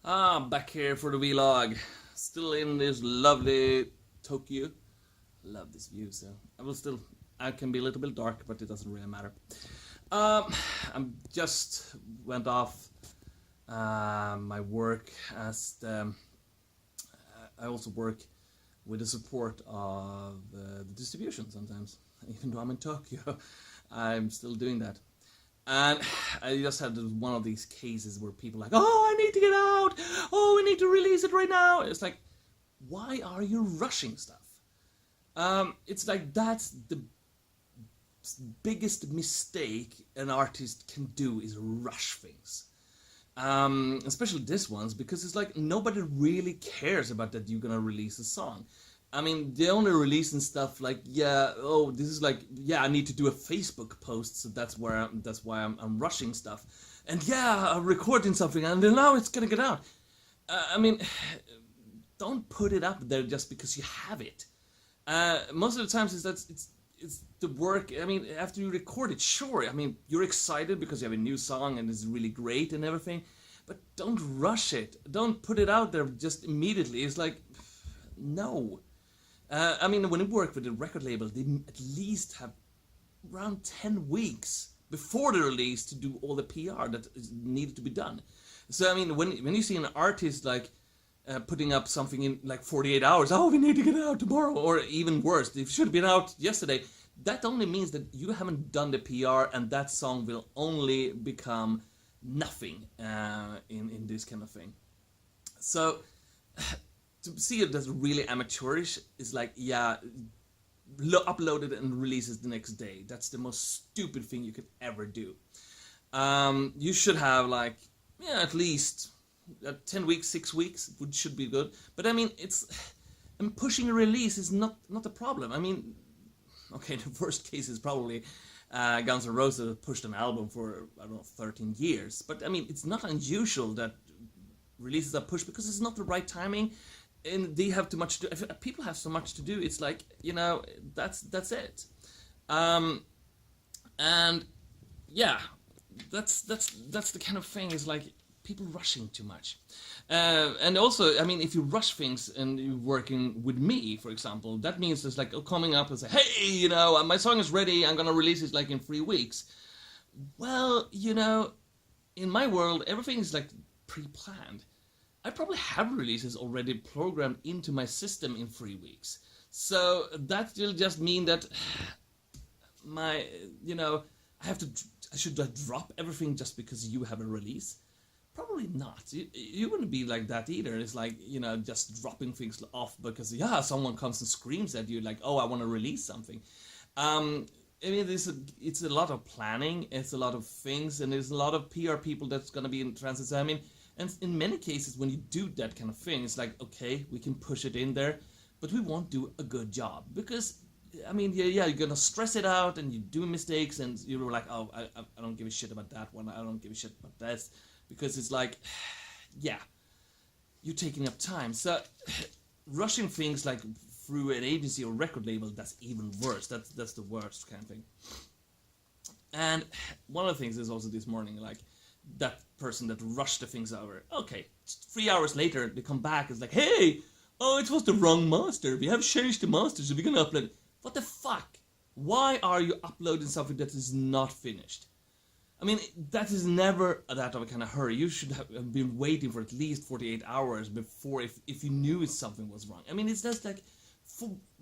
Back here for the vlog. Still in this lovely Tokyo. Love this view, so I can be a little bit dark, but it doesn't really matter. I'm just went off my work as I also work with the support of the distribution sometimes. Even though I'm in Tokyo, I'm still doing that. And I just had one of these cases where people are like, oh, I need to get out. Oh, we need to release it right now. It's like, why are you rushing stuff? It's like that's the biggest mistake an artist can do is rush things. Especially this ones, because it's like nobody really cares about that you're gonna release a song. I mean, they only releasing stuff like, this is like, I need to do a Facebook post, so that's why I'm rushing stuff, and I'm recording something, and then now it's gonna get out. I mean, don't put it up there just because you have it. Most of the times it's the work. I mean, after you record it, sure. I mean, you're excited because you have a new song and it's really great and everything, but don't rush it. Don't put it out there just immediately. It's like, no. I mean, when you work with a record label, they at least have around 10 weeks before the release to do all the PR that is needed to be done. So, I mean, when you see an artist like putting up something in like 48 hours, oh, we need to get it out tomorrow, or even worse, it should have been out yesterday, that only means that you haven't done the PR, and that song will only become nothing in this kind of thing. So, to see it as really amateurish is like, upload it and release it the next day. That's the most stupid thing you could ever do. You should have like, at least 10 weeks, 6 weeks, which should be good. But I mean, pushing a release is not a problem. I mean, okay, the worst case is probably Guns N' Roses pushed an album for, I don't know, 13 years. But I mean, it's not unusual that releases are pushed because it's not the right timing. And they have too much to do. If people have so much to do, it's like, that's it. And that's the kind of thing, is like people rushing too much. And also, I mean, if you rush things and you're working with me, for example, that means it's like coming up and say, hey, my song is ready, I'm gonna release it like in 3 weeks. Well, in my world, everything is like pre-planned. I probably have releases already programmed into my system in 3 weeks. So that will just mean that I should drop everything just because you have a release? Probably not. You wouldn't be like that either. It's like, just dropping things off because, someone comes and screams at you like, oh, I want to release something. I mean, it's a lot of planning, it's a lot of things, and there's a lot of PR people that's going to be in transit. So, I mean, and in many cases, when you do that kind of thing, it's like, okay, we can push it in there, but we won't do a good job. Because, I mean, you're going to stress it out, and you do mistakes, and you're like, oh, I don't give a shit about that one, I don't give a shit about this. Because it's like, you're taking up time. So, rushing things like through an agency or record label, that's even worse. That's the worst kind of thing. And one of the things is also this morning, like, that person that rushed the things over. Okay, 3 hours later, they come back, it's like, hey, oh, it was the wrong master. We have changed the master, so we're gonna upload it. What the fuck? Why are you uploading something that is not finished? I mean, that is never that of a kind of hurry. You should have been waiting for at least 48 hours before, if you knew something was wrong. I mean, it's just like,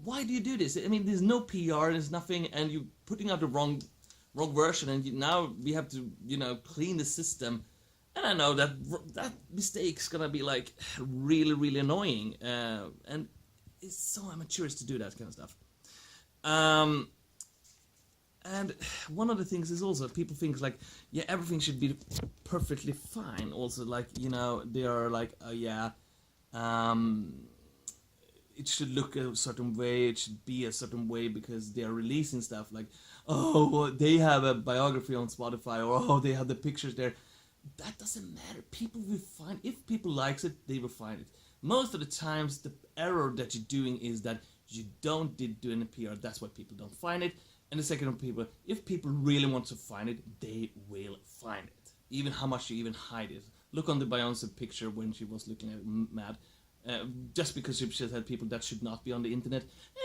why do you do this? I mean, there's no PR, there's nothing, and you're putting out the wrong version, and now we have to, clean the system. And I know that mistake's gonna be like really, really annoying, and it's so amateurish to do that kind of stuff. And one of the things is also people think like, everything should be perfectly fine. Also, like, they are like, it should look a certain way, it should be a certain way because they are releasing stuff like, oh, they have a biography on Spotify, or oh, they have the pictures there. That doesn't matter. People will find, if people likes it, they will find it. Most of the times, the error that you're doing is that you don't do any PR. That's why people don't find it. And the second of people, if people really want to find it, they will find it. Even how much you even hide it. Look on the Beyoncé picture when she was looking at mad. Just because she had people that should not be on the internet,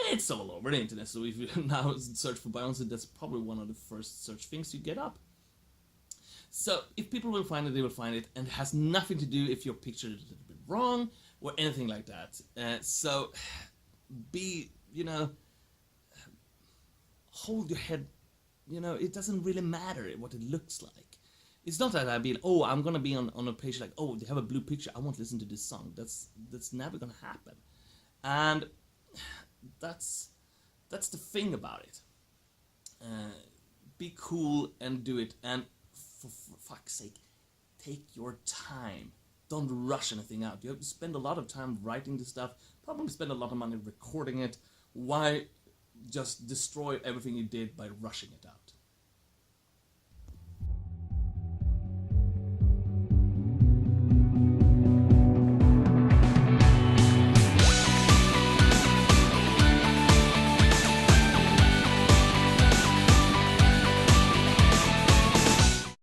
it's all over the internet. So if you now search for Beyoncé, that's probably one of the first search things you get up. So if people will find it, they will find it, and it has nothing to do if your picture is a little bit wrong or anything like that. So be, hold your head. It doesn't really matter what it looks like. It's not that I'm gonna be on a page like, oh, they have a blue picture, I won't listen to this song. That's never gonna happen. And that's the thing about it. Be cool and do it, and for fuck's sake, take your time. Don't rush anything out. You have to spend a lot of time writing this stuff, probably spend a lot of money recording it. Why just destroy everything you did by rushing it out?